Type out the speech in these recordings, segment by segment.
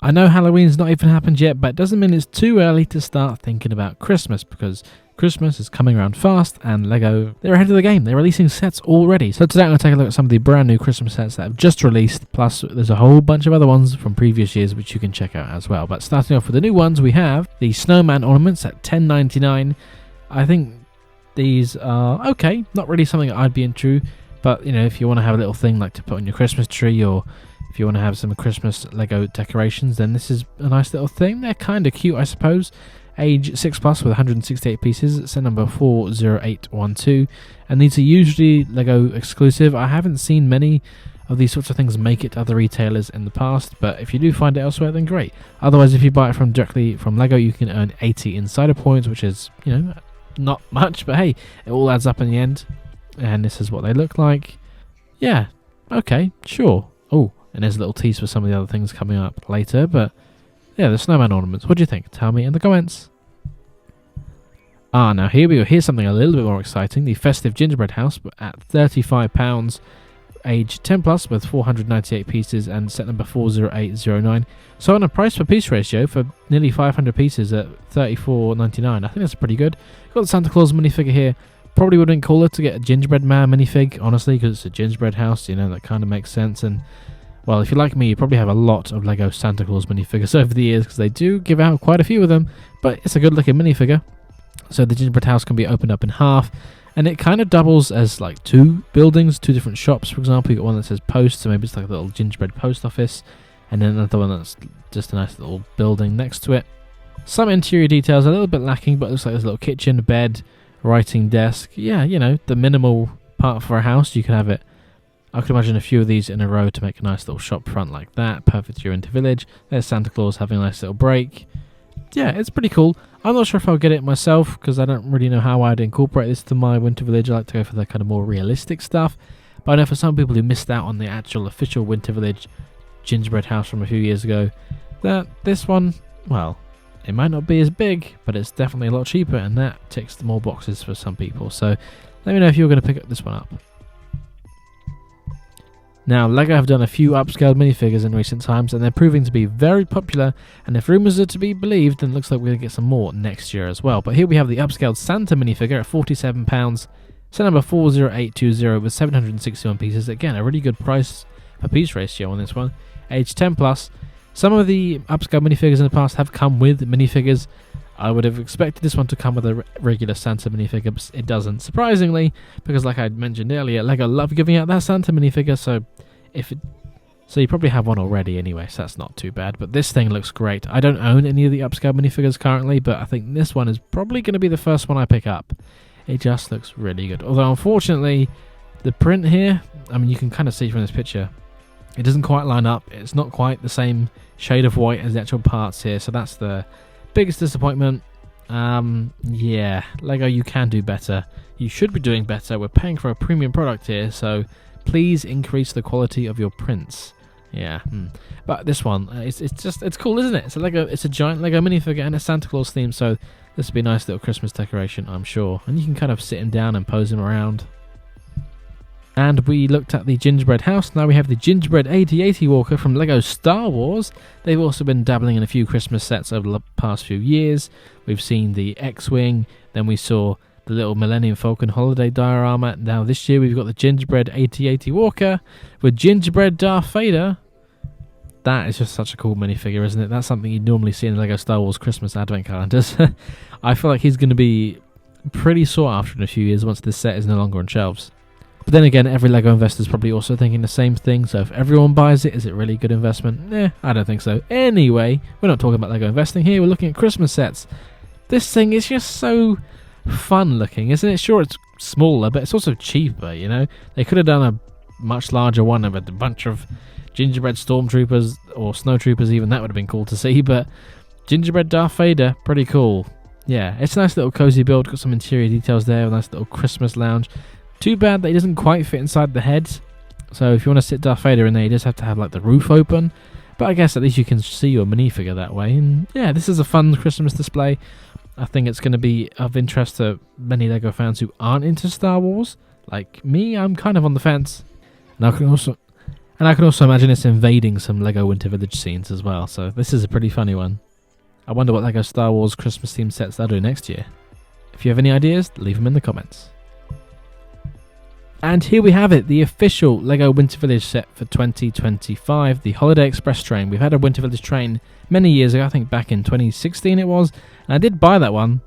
I know Halloween's not even happened yet, but it doesn't mean it's too early to start thinking about Christmas, because Christmas is coming around fast, and LEGO, they're ahead of the game. They're releasing sets already. So today I'm going to take a look at some of the brand new Christmas sets that have just released, plus there's a whole bunch of other ones from previous years which you can check out as well. But starting off with the new ones, we have the snowman ornaments at $10.99. I think these are okay, not really something I'd be into, but you know, if you want to have a little thing like to put on your Christmas tree, or if you want to have some Christmas LEGO decorations, then this is a nice little thing. They're kind of cute, I suppose. Age 6+ with 168 pieces, set number 40812, and these are usually LEGO exclusive. I haven't seen many of these sorts of things make it to other retailers in the past, but if you do find it elsewhere, then great. Otherwise, if you buy it directly from LEGO, you can earn 80 insider points, which is, you know, not much, but hey, it all adds up in the end. And this is what they look like. Yeah, okay, sure. Oh, and there's a little tease for some of the other things coming up later, but yeah, the snowman ornaments. What do you think? Tell me in the comments. Now here we go. Here's something a little bit more exciting. The festive gingerbread house at £35, age 10+ with 498 pieces, and set number 40809. So on a price per piece ratio for nearly 500 pieces at $34.99. I think that's pretty good. Got the Santa Claus minifigure here. Probably wouldn't call it to get a gingerbread man minifig, honestly, because it's a gingerbread house, you know, that kind of makes sense. And well, if you're like me, you probably have a lot of LEGO Santa Claus minifigures over the years, because they do give out quite a few of them, but it's a good looking minifigure. So the gingerbread house can be opened up in half, and it kind of doubles as like two buildings, two different shops. For example, you got one that says post, so maybe it's like a little gingerbread post office, and then another one that's just a nice little building next to it. Some interior details are a little bit lacking, but it looks like there's a little kitchen, bed, writing desk. Yeah, you know, the minimal part for a house. You can have it, I could imagine a few of these in a row to make a nice little shop front like that. Perfect for your winter village. There's Santa Claus having a nice little break. Yeah, it's pretty cool. I'm not sure if I'll get it myself, because I don't really know how I'd incorporate this to my winter village. I like to go for the kind of more realistic stuff. But I know for some people who missed out on the actual official winter village gingerbread house from a few years ago, that this one, well, it might not be as big, but it's definitely a lot cheaper, and that ticks more boxes for some people. So let me know if you're going to pick up this one up. Now, LEGO have done a few upscaled minifigures in recent times, and they're proving to be very popular, and if rumours are to be believed, then it looks like we're going to get some more next year as well. But here we have the upscaled Santa minifigure at £47, set number 40820 with 761 pieces. Again, a really good price per piece ratio on this one. Age 10+. Some of the upscale minifigures in the past have come with minifigures. I would have expected this one to come with a regular Santa minifigure, but it doesn't, surprisingly, because like I mentioned earlier, LEGO love giving out that Santa minifigure, so you probably have one already anyway, so that's not too bad. But this thing looks great. I don't own any of the upscale minifigures currently, but I think this one is probably going to be the first one I pick up. It just looks really good. Although, unfortunately, the print here, I mean, you can kind of see from this picture, it doesn't quite line up. It's not quite the same shade of white as the actual parts here, so that's the biggest disappointment. Yeah, LEGO, you can do better. You should be doing better. We're paying for a premium product here, so please increase the quality of your prints. Yeah, but this one, it's cool, isn't it? It's a giant LEGO minifigure and a Santa Claus theme, so this would be a nice little Christmas decoration, I'm sure. And you can kind of sit him down and pose him around. And we looked at the gingerbread house. Now we have the gingerbread AT-AT walker from LEGO Star Wars. They've also been dabbling in a few Christmas sets over the past few years. We've seen the X-Wing, then we saw the little Millennium Falcon holiday diorama. Now this year we've got the gingerbread AT-AT walker with gingerbread Darth Vader. That is just such a cool minifigure, isn't it? That's something you'd normally see in LEGO Star Wars Christmas advent calendars. I feel like he's going to be pretty sought after in a few years once this set is no longer on shelves. But then again, every LEGO investor is probably also thinking the same thing, so if everyone buys it, is it really a good investment? I don't think so. Anyway, we're not talking about LEGO investing here, we're looking at Christmas sets. This thing is just so fun looking, isn't it? Sure, it's smaller, but it's also cheaper, you know? They could have done a much larger one with a bunch of gingerbread stormtroopers, or snowtroopers even, that would have been cool to see, but gingerbread Darth Vader, pretty cool. Yeah, it's a nice little cozy build, got some interior details there, a nice little Christmas lounge. Too bad that he doesn't quite fit inside the head. So if you want to sit Darth Vader in there, you just have to have like the roof open. But I guess at least you can see your minifigure that way. And yeah, this is a fun Christmas display. I think it's going to be of interest to many LEGO fans who aren't into Star Wars. Like me, I'm kind of on the fence. And And I can also imagine it's invading some LEGO Winter Village scenes as well, so this is a pretty funny one. I wonder what LEGO Star Wars Christmas themed sets they'll do next year. If you have any ideas, leave them in the comments. And here we have it, the official LEGO Winter Village set for 2025, the Holiday Express train. We've had a Winter Village train many years ago, I think back in 2016 it was, and I did buy that one.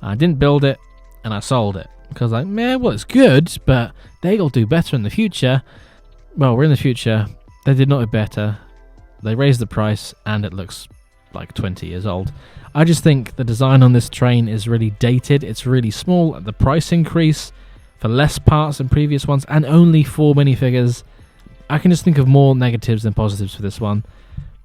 I didn't build it, and I sold it. Because like, man, well, it's good, but they'll do better in the future. Well, we're in the future. They did not do better. They raised the price, and it looks like 20 years old. I just think the design on this train is really dated. It's really small. The price increase for less parts than previous ones, and only 4 minifigures. I can just think of more negatives than positives for this one.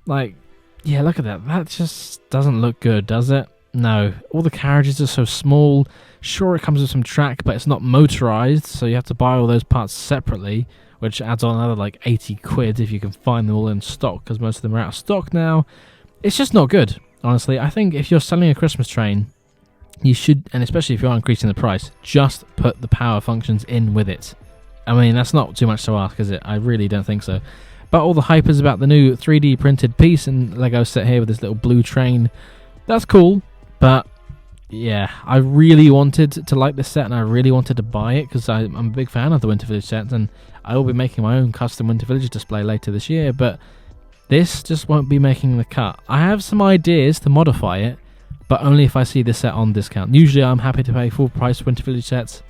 Like, yeah, look at that. That just doesn't look good, does it? No. All the carriages are so small. Sure, it comes with some track, but it's not motorized, so you have to buy all those parts separately, which adds on another like 80 quid if you can find them all in stock, because most of them are out of stock now. It's just not good, honestly. I think if you're selling a Christmas train, you should, and especially if you are increasing the price, just put the power functions in with it. I mean, that's not too much to ask, is it? I really don't think so. But all the hype is about the new 3D printed piece and LEGO set here with this little blue train. That's cool, but yeah, I really wanted to like this set, and I really wanted to buy it because I'm a big fan of the Winter Village sets, and I will be making my own custom Winter Village display later this year, but this just won't be making the cut. I have some ideas to modify it, but only if I see this set on discount. Usually I'm happy to pay full price Winter Village sets,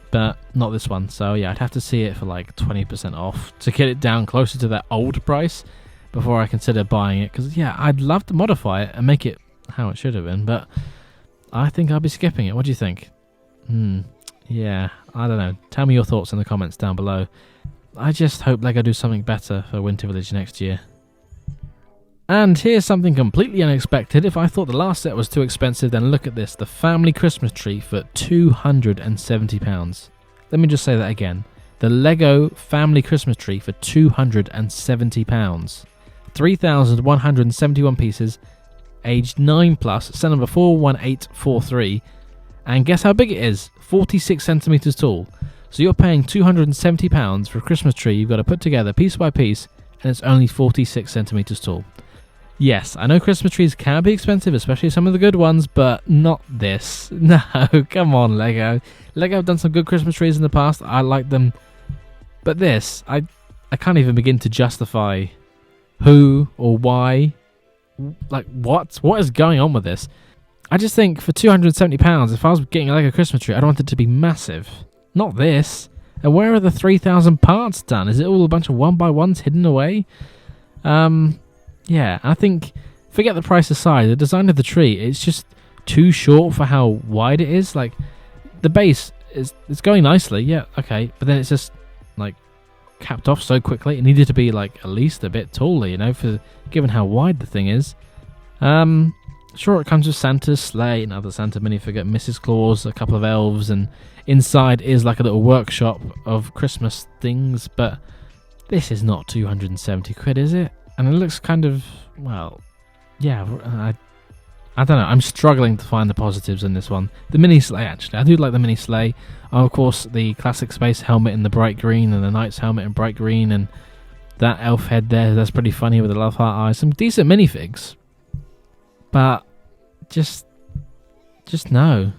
but not this one. So yeah, I'd have to see it for like 20% off to get it down closer to that old price before I consider buying it, because yeah, I'd love to modify it and make it how it should have been, but I think I'll be skipping it. What do you think? Yeah, I don't know. Tell me your thoughts in the comments down below. I just hope LEGO do something better for Winter Village next year. And here's something completely unexpected. If I thought the last set was too expensive, then look at this. The family Christmas tree for £270. Let me just say that again. The LEGO family Christmas tree for £270. 3,171 pieces. Aged 9+, set number 41843, and guess how big it is? 46 centimeters tall. So you're paying £270 for a Christmas tree you've got to put together piece by piece, and it's only 46 centimeters tall. Yes, I know Christmas trees can be expensive, especially some of the good ones, but not this. No, come on, LEGO. LEGO have done some good Christmas trees in the past. I like them, but this, I can't even begin to justify who or why. Like, what is going on with this? I just think for £270, if I was getting a LEGO Christmas tree, I'd want it to be massive, not this. And where are the 3,000 parts done? Is it all a bunch of 1x1s hidden away? Yeah, I think, forget the price aside, the design of the tree, it's just too short for how wide it is. Like, the base it's going nicely, yeah, okay, but then it's just like capped off so quickly. It needed to be like at least a bit taller, you know, for given how wide the thing is. Sure, it comes with Santa's sleigh, another Santa minifigure, Mrs. Claus, a couple of elves, and inside is like a little workshop of Christmas things, but this is not 270 quid, is it? And it looks kind of, well, yeah, I don't know, I'm struggling to find the positives in this one. The mini sleigh, actually, I do like the mini sleigh. Of course, the classic space helmet in the bright green, and the knight's helmet in bright green, and that elf head there, that's pretty funny with the love heart eyes. Some decent minifigs. But just no.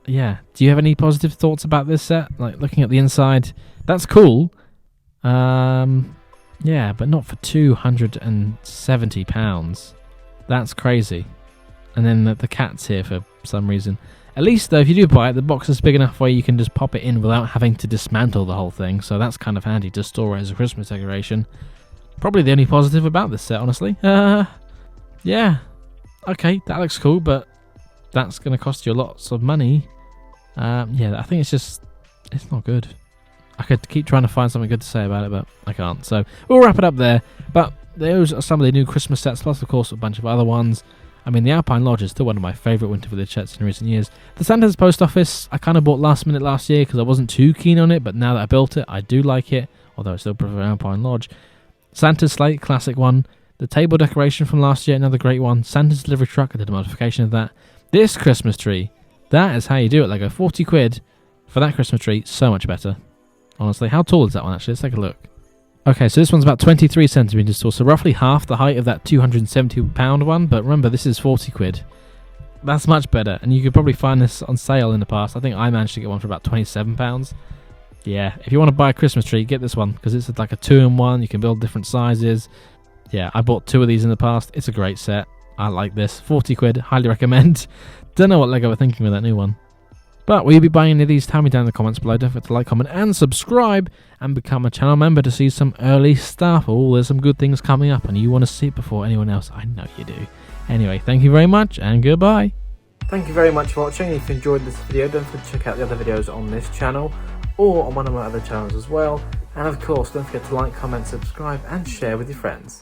Yeah. Do you have any positive thoughts about this set? Like, looking at the inside, that's cool. Yeah, but not for £270. That's crazy. And then the cat's here for some reason. At least, though, if you do buy it, the box is big enough where you can just pop it in without having to dismantle the whole thing. So that's kind of handy to store it as a Christmas decoration. Probably the only positive about this set, honestly. Yeah. Okay, that looks cool, but that's going to cost you lots of money. Yeah, I think it's not good. I could keep trying to find something good to say about it, but I can't. So we'll wrap it up there. But those are some of the new Christmas sets, plus, of course, a bunch of other ones. I mean, the Alpine Lodge is still one of my favourite Winter Village sets in recent years. The Santa's Post Office, I kind of bought last minute last year because I wasn't too keen on it, but now that I built it, I do like it, although I still prefer Alpine Lodge. Santa's Sleigh, classic one. The table decoration from last year, another great one. Santa's Delivery Truck, I did a modification of that. This Christmas tree, that is how you do it, LEGO. 40 quid for that Christmas tree, so much better. honestly. How tall is that one, actually? Let's take a look. Okay, so this one's about 23 centimeters tall, so roughly half the height of that 270 pound one, but remember, this is 40 quid. That's much better, and you could probably find this on sale in the past. I think I managed to get one for about 27 pounds. Yeah, if you want to buy a Christmas tree, get this one, because it's like a 2-in-1. You can build different sizes. Yeah, I bought 2 of these in the past. It's a great set. I like this. 40 quid, highly recommend. Don't know what LEGO were thinking with that new one. But will you be buying any of these? Tell me down in the comments below. Don't forget to like, comment, and subscribe, and become a channel member to see some early stuff. Oh, there's some good things coming up, and you want to see it before anyone else. I know you do. Anyway, thank you very much, and goodbye. Thank you very much for watching. If you enjoyed this video, don't forget to check out the other videos on this channel, or on one of my other channels as well. And of course, don't forget to like, comment, subscribe, and share with your friends.